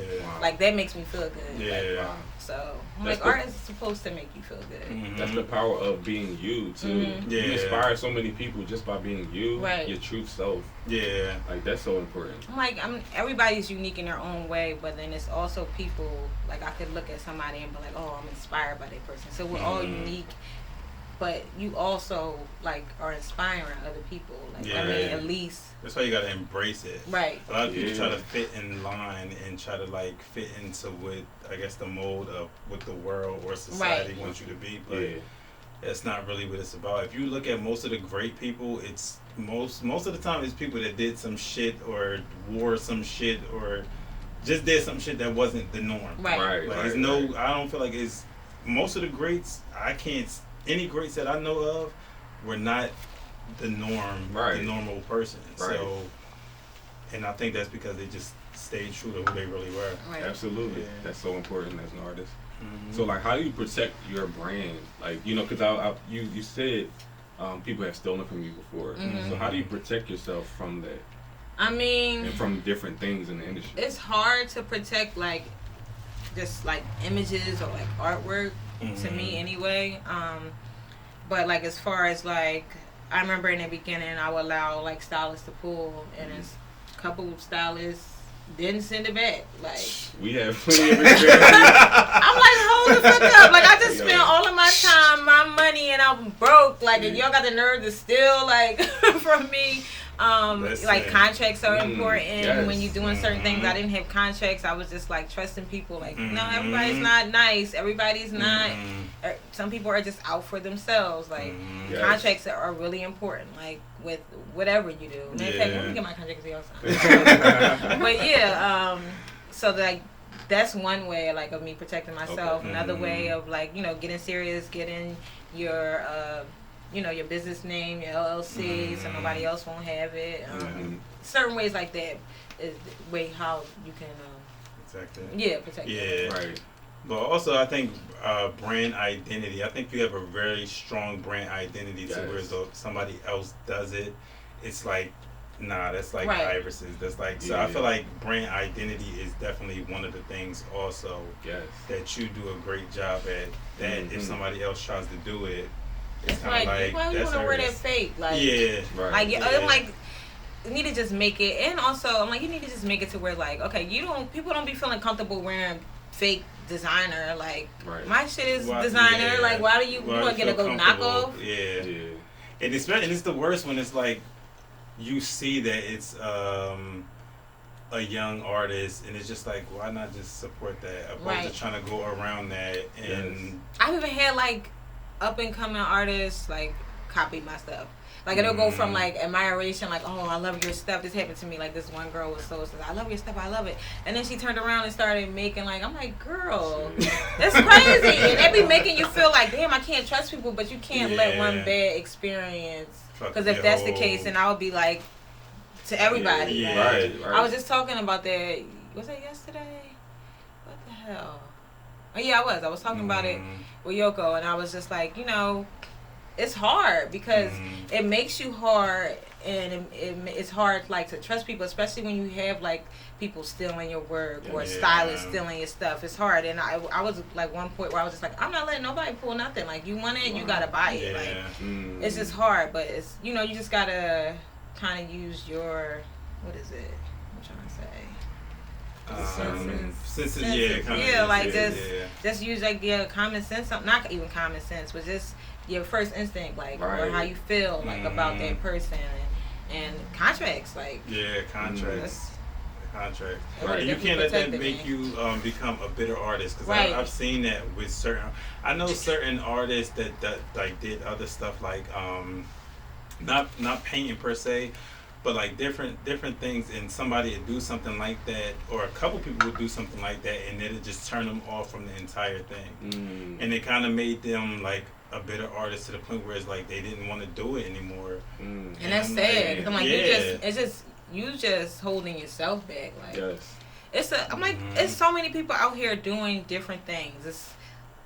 B: Like, that makes me feel good. Like, so, I'm like, art is supposed to make you feel good.
A: That's the power of being you, too. You inspire so many people just by being you, your true self.
C: Yeah.
A: Like, that's so important.
B: I'm like, everybody's unique in their own way, but then it's also people, like, I could look at somebody and be like, oh, I'm inspired by that person. So we're all unique, but you also, like, are inspiring other people. Like, I mean, at least.
C: That's why you gotta embrace it.
B: Right.
C: A lot of people try to fit in line and try to, like, fit into what, I guess, the mold of what the world or society wants you to be, but that's not really what it's about. If you look at most of the great people, it's most of the time it's people that did some shit or wore some shit or just did some shit that wasn't the norm.
B: Right.
C: Like, I don't feel like it's most of the greats. Any greats that I know of were not the norm, the normal person. So, and I think that's because they just stayed true to who they really were.
A: Absolutely. That's so important as an artist. So, like, how do you protect your brand? Like, you know, because you said people have stolen from you before. So how do you protect yourself from that?
B: I mean,
A: and from different things in the industry.
B: It's hard to protect, like, just like images or like artwork to me anyway. But like as far as like, I remember in the beginning I would allow like stylists to pull, and a couple of stylists didn't send it back. Like,
A: we have plenty of experience.
B: I'm like, hold the fuck up. Like, I just spent all of my time, my money, and I'm broke. Like, and y'all got the nerve to steal, like, from me. Like, contracts are important when you're doing certain things. I didn't have contracts. I was just, like, trusting people. Like, no, everybody's not nice. Everybody's not. Some people are just out for themselves. Like, contracts are really important. Like, with whatever you do. In fact, let me get my contract with But so like that's one way like of me protecting myself. Another way of like, you know, getting serious, getting your your business name, your LLC, so nobody else won't have it. Certain ways like that is the way how you can
C: protect it.
B: Yeah, protect it.
C: Right. But also, I think brand identity. I think you have a very strong brand identity to where somebody else does it. It's like, nah, that's like irises. That's like, so I feel like brand identity is definitely one of the things also that you do a great job at. That if somebody else tries to do it, it's kind of like,
B: why you want to wear that fake? Like, I'm like, you need to just make it. And also, I'm like, you need to just make it to where like, okay, people don't be feeling comfortable wearing fake designer. Like, my shit is designer. Like, why do you want to go knockoff?
C: And it's the worst when it's like you see that it's a young artist, and it's just like, why not just support that opposed to trying to go around that. And
B: I've even had like up and coming artists like copy my stuff. Like, it'll go from, like, admiration, like, oh, I love your stuff. This happened to me. Like, this one girl was so, I love your stuff. I love it. And then she turned around and started making, like, I'm like, girl, that's crazy. And they be making you feel like, damn, I can't trust people, but you can't let one bad experience. Because if that's the case, then I would be like, to everybody. Right. I was just talking about that. Was that yesterday? What the hell? Oh, yeah, I was talking about it with Yoko, and I was just like, you know, it's hard because it makes you hard, and it's hard like to trust people, especially when you have like people stealing your work or stylists stealing your stuff. It's hard, and I was like one point where I was just like, I'm not letting nobody pull nothing. Like, you want it, you gotta buy it. Like, it's just hard, but it's, you know, you just gotta kind of use your, what is it? I'm trying to say. Just use like common sense. Not even common sense, but just your first instinct, like, or how you feel like about that person, and contracts, like
C: contracts. contract.
B: Right.
C: And you can't let that make you become a bitter artist. Because I've seen that with certain. I know certain artists that like did other stuff like not painting per se, but like different things, and somebody would do something like that, or a couple people would do something like that, and it'd just turn them off from the entire thing. And it kind of made them like a bitter artist to the point where it's like they didn't want to do it anymore.
B: And that's sad. Like, I'm like, you just holding yourself back. Like, I'm like, it's so many people out here doing different things. It's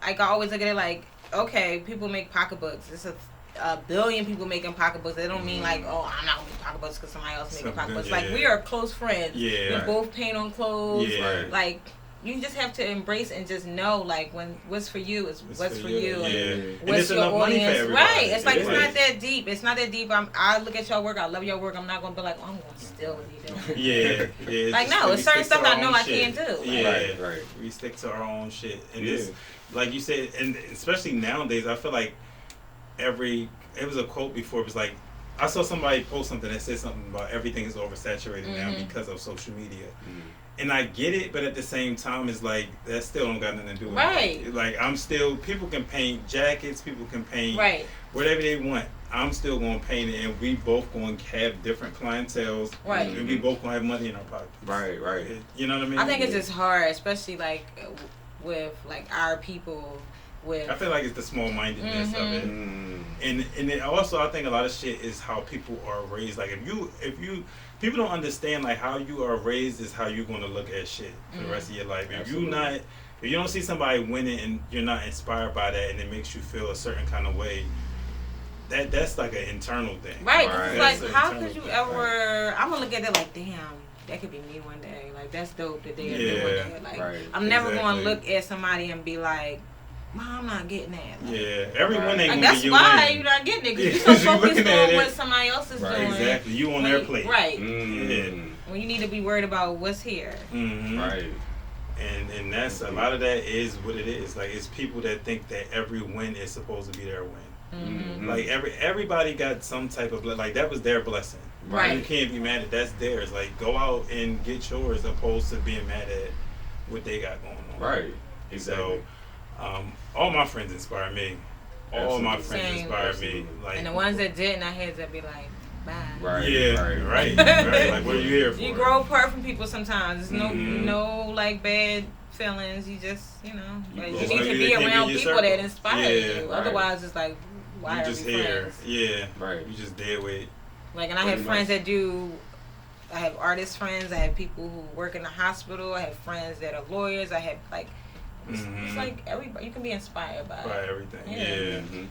B: like, I always look at it like, okay, people make pocketbooks. It's a billion people making pocketbooks. They don't mean like, oh, I'm not gonna make pocketbooks because somebody else making pocketbooks. Like, we are close friends. We both paint on clothes. Like, you just have to embrace and just know, like, when what's for you is what's for you. And what's your audience? Right. It's like, it's not that deep. It's not that deep. I look at your work. I love your work. I'm not going to be like, oh, I'm going to steal what you do. Like, no, it's certain stuff I know I can't do.
C: Right. We stick to our own shit. And this, like you said, and especially nowadays, I feel like it was a quote before. It was like, I saw somebody post something that said something about everything is oversaturated now because of social media. And I get it, but at the same time, it's like, that still don't got nothing to do with it. Like, people can paint jackets, people can paint whatever they want. I'm still going to paint it, and we both going to have different clienteles. And we both going to have money in our pockets.
A: Right.
C: You know what I mean?
B: I think it's just hard, especially, like, with, like, our people. I
C: feel like it's the small-mindedness of it. And it also, I think a lot of shit is how people are raised. Like, if you people don't understand, like, how you are raised is how you're going to look at shit for the rest of your life. If you don't see somebody winning and you're not inspired by that, and it makes you feel a certain kind of way, that's like an internal thing.
B: Right. Like, how could you ever? I'm gonna look at it like, damn, that could be me one day. Like, that's dope that they do one day. Like, I'm never gonna look at somebody and be like, I'm not getting that. Like,
C: everyone ain't
B: like,
C: gonna
B: that's why you're not getting it, because you're so focused on what somebody else is doing.
C: Exactly, you on their plate.
B: Right. When you need to be worried about what's here.
A: Right.
C: And that's a lot of that is what it is. Like, it's people that think that every win is supposed to be their win. Like, everybody got some type of, like, that was their blessing. You can't be mad at that's theirs. Like, go out and get yours, opposed to being mad at what they got going on.
A: Right. Exactly.
C: So, all my friends inspire me. All my friends inspire me. Like,
B: and the ones that didn't, I had to be like, bye.
C: Right. Like, what are you here for?
B: You grow apart from people sometimes. There's no like bad feelings. You just, you need to be around people that inspire you. Otherwise, it's like, why are we friends?
C: You just dead weight.
B: Like, and I have friends that do. I have artist friends. I have people who work in the hospital. I have friends that are lawyers. I have like. It's like everybody, you can be inspired by
C: everything.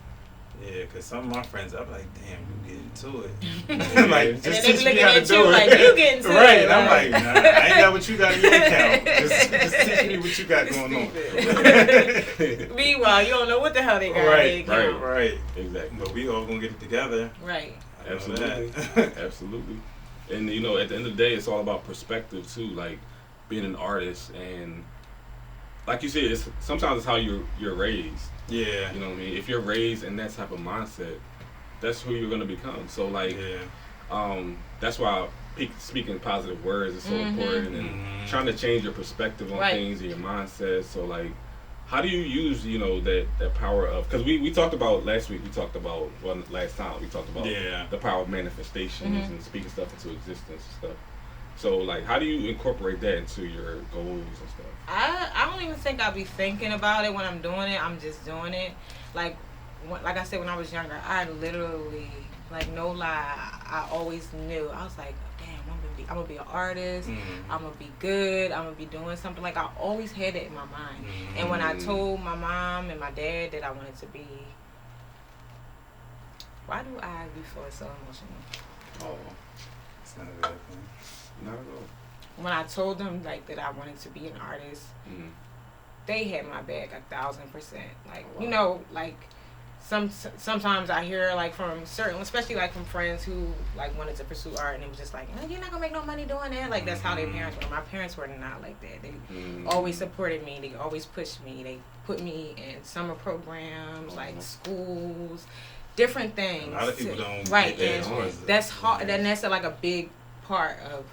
C: Because some of my friends, I'm like, damn, you get into it. Like, just teach me how to do it.
B: Like, you get into
C: it.
B: And
C: I'm like, nah, I ain't got what you got in your account. Just teach me what you got going on.
B: Meanwhile, you don't know what the hell they got in their account.
C: Right. Exactly. But we all gonna get it together.
B: Right.
A: Absolutely. Absolutely. And, at the end of the day, it's all about perspective, too. Like, being an artist, and like you said, sometimes it's how you're raised.
C: Yeah.
A: You know what I mean? If you're raised in that type of mindset, that's who you're going to become. So, like, that's why speaking positive words is so important, and trying to change your perspective on things and your mindset. So, like, how do you use, that power of, because we talked about last time we talked about the power of manifestations and speaking stuff into existence and stuff. So, like, how do you incorporate that into your goals and stuff?
B: I don't even think I'll be thinking about it when I'm doing it. I'm just doing it. Like I said, when I was younger, I literally, like, no lie, I always knew. I was like, damn, I'm gonna be an artist. I'm gonna be good. I'm gonna be doing something. Like, I always had it in my mind. And when I told my mom and my dad that I wanted to be, why do I be so emotional?
C: Oh, it's not a bad thing.
A: Not at all.
B: When I told them, like, that I wanted to be an artist, they had my back 1,000%. Like, like, sometimes I hear, like, from certain, especially, like, from friends who, like, wanted to pursue art, and it was just like, you're not gonna make no money doing that. Like, that's how their parents were. My parents were not like that. They always supported me. They always pushed me. They put me in summer programs, like schools, different things.
C: A lot of people don't.
B: Right, and that's hard. And that's like a big part of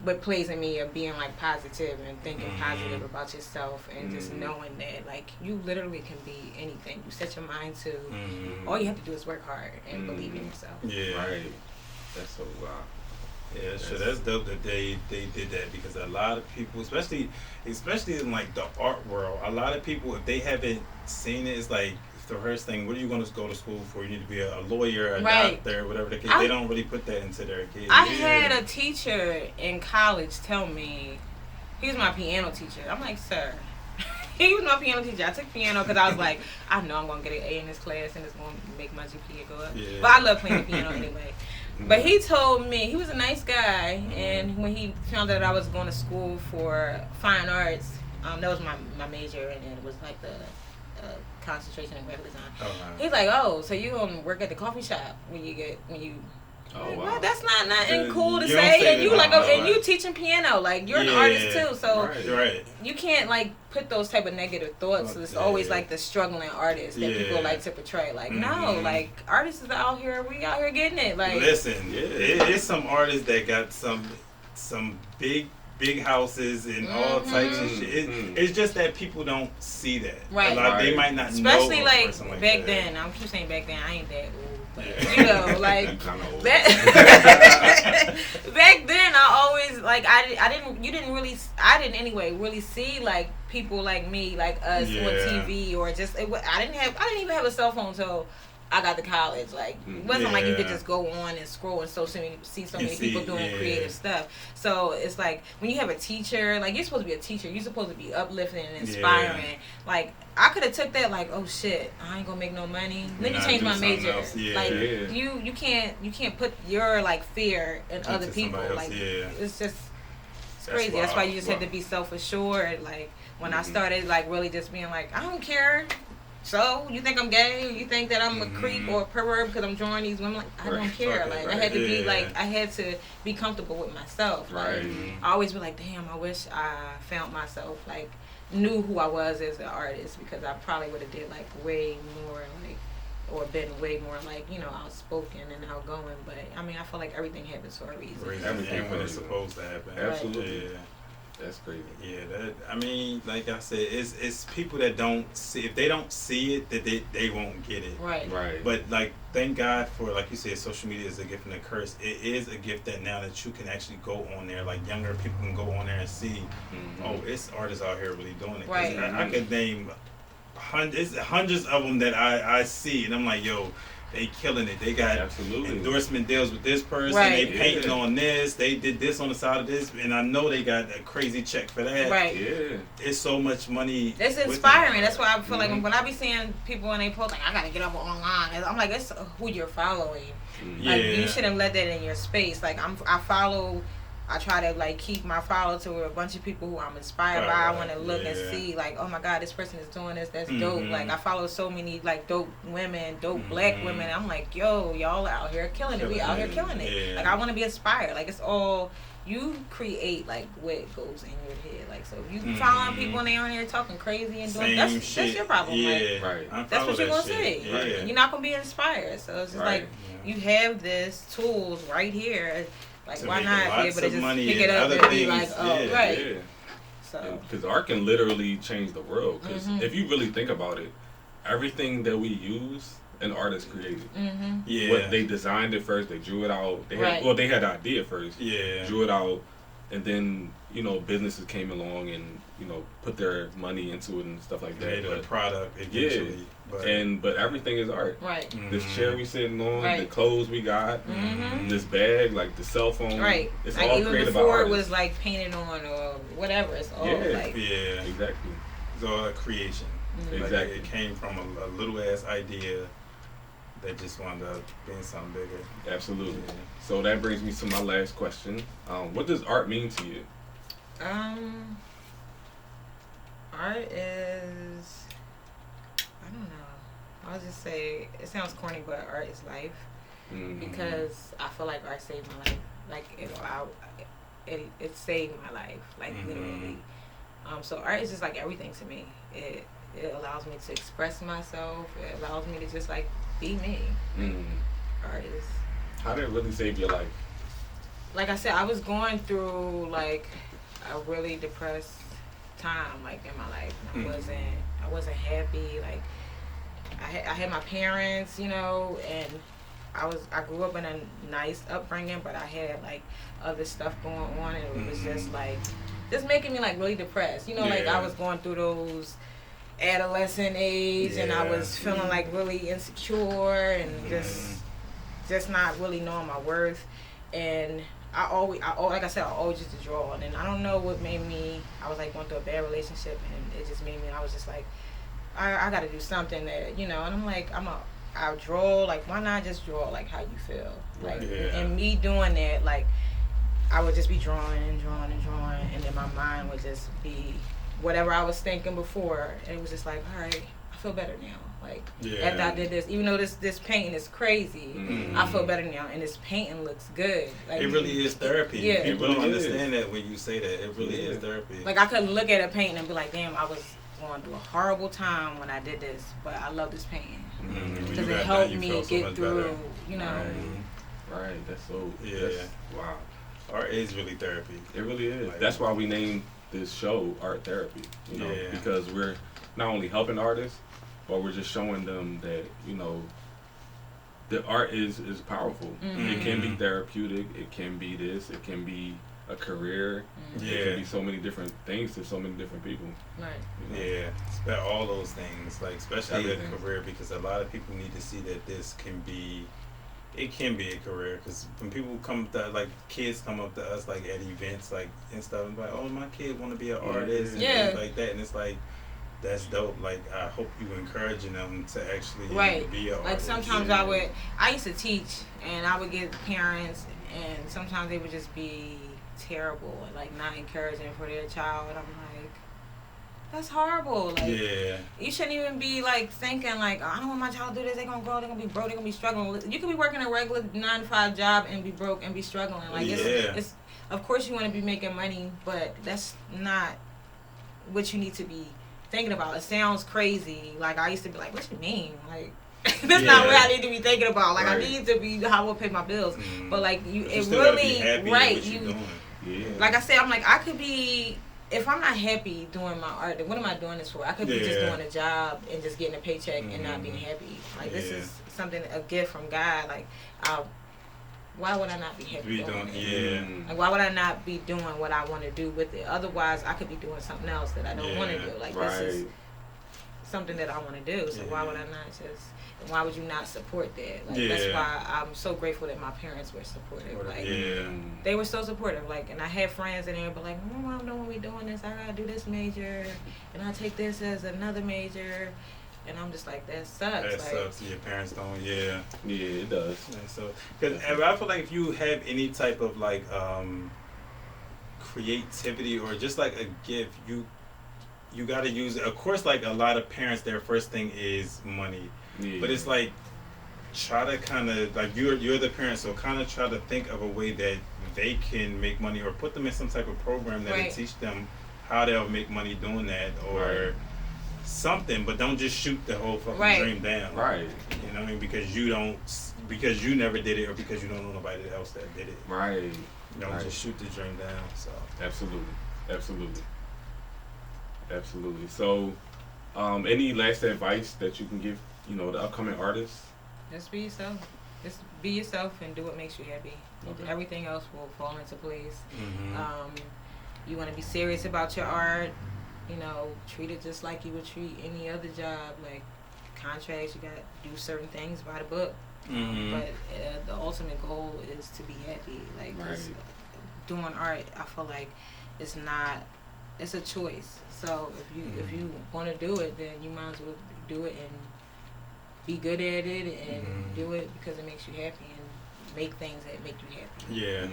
B: what plays in me of being like positive and thinking positive about yourself and just knowing that like you literally can be anything you set your mind to. All you have to do is work hard and believe in yourself.
A: Yeah, right. That's so wow.
C: Yeah, sure. That's dope that they did that, because a lot of people, especially in like the art world, a lot of people, if they haven't seen it, it's like the first thing, what are you going to go to school for? You need to be a lawyer, a doctor, whatever the case. They don't really put that into their kids.
B: I had a teacher in college tell me, he was my piano teacher. I'm like, sir. He was my piano teacher. I took piano because I was like, I know I'm going to get an A in this class and it's going to make my GPA go up. Yeah. But I love playing the piano anyway. But he told me, he was a nice guy, and when he found out I was going to school for fine arts, that was my major, and it was like the concentration in graphic design. He's like, oh, so you gonna work at the coffee shop when you oh, wow. Well, that's not nothing cool to say, and you like, and you teaching piano, like you're an artist too, so you can't like put those type of negative thoughts. So it's always like the struggling artist that people like to portray. Like no, like artists is out here, we out here getting it. Like
C: listen, it's some artists that got some big houses and all types of shit. It's just that people don't see that.
B: Right.
C: They might not
B: especially
C: know.
B: Especially like back then. I keep saying back then. I ain't that old. But, you know, like back then, I always like I didn't anyway really see like people like me, like us on TV or just I didn't even have a cell phone until I got to college. Like it wasn't like you could just go on and scroll and see so many people doing creative stuff. So it's like when you have a teacher, like you're supposed to be a teacher, you're supposed to be uplifting and inspiring. Like I could have took that like, oh shit, I ain't gonna make no money. Let me change my major. Like you can't put your like fear in other people. Like it's just crazy. That's why you just have to be self-assured. Like when I started like really just being like, I don't care. So you think I'm gay? Or you think that I'm a creep or a pervert because I'm drawing these women? Like I don't care. Like I had to be like I had to be comfortable with myself. Like I always be like, damn, I wish I found myself like knew who I was as an artist, because I probably would have did like way more like or been way more like outspoken and outgoing. But I mean I feel like everything happens for a reason.
C: Everything when it's supposed to happen.
A: Absolutely. Yeah. That's crazy.
C: Yeah, I mean, like I said, it's people that don't see. If they don't see it, that they won't get it. Right. But like, thank God for, like you said, social media is a gift and a curse. It is a gift that now that you can actually go on there, like younger people can go on there and see, oh, it's artists out here really doing it. Right. I could name hundreds of them that I see, and I'm like, yo. They killing it. They got endorsement deals with this person. They painting on this. They did this on the side of this, and I know they got a crazy check for that. Right. Yeah. It's so much money.
B: It's inspiring. That's why I feel like when I be seeing people when they post like I gotta get up online, I'm like, it's who you're following. Like you shouldn't let that in your space. Like I try to like keep my follow to a bunch of people who I'm inspired by. I want to look and see like, oh my God, this person is doing this. That's dope. Like I follow so many like dope women, dope black women. I'm like, yo, y'all out here killing it. We out here killing it. Yeah. Like I want to be inspired. Like it's all you create. Like what goes in your head. Like so if you following people and they on here talking crazy and doing that's your problem.
C: Yeah,
B: like, that's what you're gonna see. Yeah. You're not gonna be inspired. So it's just like you have this tools right here. Like, to why not be able to just pick it up and be like, oh, right. Yeah.
A: So, because art can literally change the world. Because if you really think about it, everything that we use, an artist created. What they designed it first, they drew it out. They had, they had the idea first. Drew it out, and then businesses came along and put their money into it and stuff like that.
C: Made a product eventually.
A: But everything is art. Right. This chair we sitting on, the clothes we got, this bag, like the cell phone. Right. It's like all
B: even
A: created
B: before
A: by
B: it was like painted on or whatever. It's all like
A: exactly.
C: It's all a creation. Exactly. Like it came from a little ass idea that just wound up being something bigger.
A: Absolutely. Yeah. So that brings me to my last question. What does art mean to you?
B: Art is, I don't know. I'll just say, it sounds corny, but art is life. Because I feel like art saved my life. Like, it saved my life, like literally. So art is just like everything to me. It allows me to express myself. It allows me to just like be me. Art is.
A: How did it really save your life?
B: like I said, I was going through like a really depressed time, like in my life. And I wasn't happy. Like I had my parents, you know, and I grew up in a nice upbringing, but I had like other stuff going on, and it was just like just making me like really depressed. You know, like I was going through those adolescent age, and I was feeling like really insecure and just not really knowing my worth. And I always like I said, I always used to draw, and I don't know what made me. I was like going through a bad relationship, and it just made me. I was just like, I got to do something that, you know. And I'm like, I'll draw. Like, why not just draw like how you feel? Like, and me doing that, like, I would just be drawing and drawing and drawing, and then my mind would just be whatever I was thinking before, and it was just like, all right, I feel better now. Like, after I did this, even though this painting is crazy, I feel better now, and this painting looks good. Like,
C: it really is therapy.
B: Yeah.
C: People don't understand that when you say that. It really is therapy.
B: Like, I could look at a painting and be like, damn, I was going through a horrible time when I did this, but I love this painting. Because it helped me get through, you know.
A: Right, that's so, wow.
C: Art is really therapy.
A: It really is. Like, that's why we named this show Art Therapy, you know, because we're not only helping artists, but we're just showing them that, you know, the art is powerful. It can be therapeutic, it can be this, it can be a career, it can be so many different things to so many different people.
B: Right.
C: You know? Yeah, all those things, like especially a career, because a lot of people need to see that this can be, it can be a career. Because when people come to, like kids come up to us like at events like and stuff, and like, oh, my kid want to be an artist and things like that, and it's like, that's dope. Like, I hope you encouraging them to actually be an artist.
B: Like, sometimes I used to teach, and I would get parents, and sometimes they would just be terrible and like not encouraging for their child. And I'm like, that's horrible. Like, you shouldn't even be like thinking like, oh, I don't want my child to do this. They're gonna grow. They're gonna be broke. They're gonna be struggling. You could be working a regular 9-to-5 job and be broke and be struggling. Like, it's of course you want to be making money, but that's not what you need to be thinking about. It sounds crazy. Like, I used to be like, what you mean? Like, that's not what I need to be thinking about. Like, I need to be how I will pay my bills. But like, it really like I said, I'm like, I could be, if I'm not happy doing my art, then what am I doing this for? I could be just doing a job and just getting a paycheck and not being happy. Like, this is something, a gift from God. Like, why would I not be happy doing it? Like, why would I not be doing what I want to do with it? Otherwise, I could be doing something else that I don't want to do. Like, this is something that I want to do. So why would I not just? And why would you not support that? Like, that's why I'm so grateful that my parents were supportive. Like, they were so supportive. Like, and I had friends in there, but like, Mom, don't want me doing this. I gotta do this major, and I take this as another major. And I'm just like, that sucks.
C: That sucks. Your parents don't. Yeah,
A: it does.
C: So, because I feel like if you have any type of like creativity or just like a gift, you got to use it. Of course, like a lot of parents, their first thing is money. But it's like, try to kind of, like, you're the parent, so kind of try to think of a way that they can make money, or put them in some type of program that will teach them how they'll make money doing that, or something. But don't just shoot the whole fucking dream down.
A: Right.
C: You know what I mean? Because you never did it, or because you don't know nobody else that did it.
A: Right.
C: Don't just shoot the dream down. So
A: Absolutely. So, any last advice that you can give, you know, the upcoming artists?
B: Just be yourself. Just be yourself and do what makes you happy. Okay. Everything else will fall into place. You want to be serious about your art. You know, treat it just like you would treat any other job. Like contracts, you got to do certain things by the book. But the ultimate goal is to be happy. Like, doing art, I feel like it's a choice. So if you want to do it, then you might as well do it and be good at it and do it because it makes you happy, and make things that make you happy.
A: Yeah.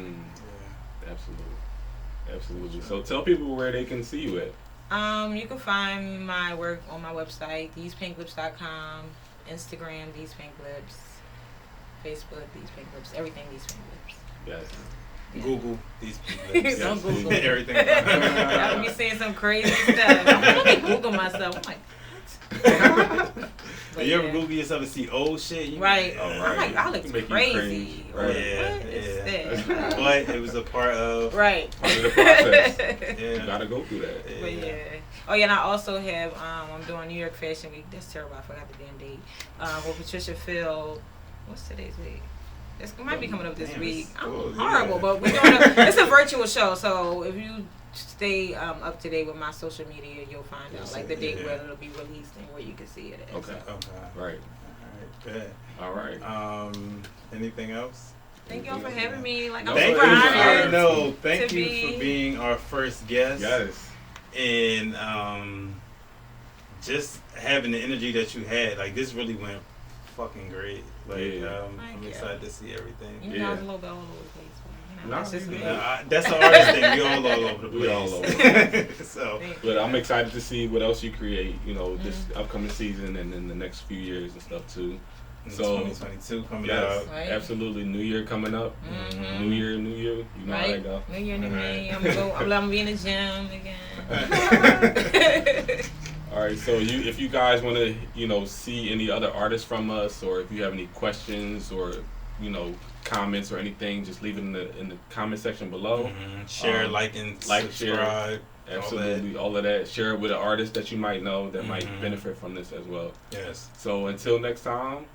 A: Absolutely. So tell people where they can see you at.
B: You can find my work on my website, Thesepinklips.com, Instagram, Thesepinklips, Facebook, Thesepinklips, everything Thesepinklips.
A: Yes.
C: Google Thesepinklips.
B: Don't Google
C: everything.
B: I would be saying some crazy stuff. I don't Google myself. I'm like, what?
C: You ever Google yourself and see old shit?
B: Right.
A: Right.
B: I'm like, I look crazy.
A: Right.
C: Yeah.
B: What is that?
C: But it was a part of
A: part of the process.
C: Yeah.
A: You gotta go through that.
B: But yeah. Oh yeah, and I also have I'm doing New York Fashion Week. That's terrible. I forgot the damn date. With Patricia Phil. What's today's date? It might be coming up this week. I'm horrible, but we're doing it's a virtual show. So if you stay up to date with my social media, you'll find out like the date where it'll be released and where you can see it at.
A: Okay. Right.
C: Good.
A: All right.
C: Anything else?
B: Thank y'all for having me. Like, I'm
C: Thank
B: super
C: you.
B: honored.
C: No, thank you for being our first guest.
A: Yes.
C: And just having the energy that you had, like this really went fucking great. Like I'm excited to see everything.
B: You know, I was a little bit all over the place.
C: That's the artist thing. We all over the place.
A: We all over.
C: So,
A: but I'm excited to see what else you create. You know, this upcoming season and in the next few years and stuff too.
C: So 2022 coming up.
B: Right.
A: Absolutely. New Year coming up.
B: Mm-hmm.
A: New Year. You know how that go.
B: New Year, new me. I'm gonna be in the gym again.
A: All right. So if you guys want to, see any other artists from us, or if you have any questions or comments or anything, just leave it in the comment section below.
C: Share, like, subscribe.
A: Share. Absolutely, all of that. Share it with an artist that you might know that might benefit from this as well.
C: Yes.
A: So until next time,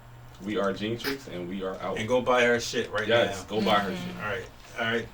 A: we are Jeantrix and we are out.
C: And go buy her shit right now.
A: Yes, go buy her shit.
C: All right.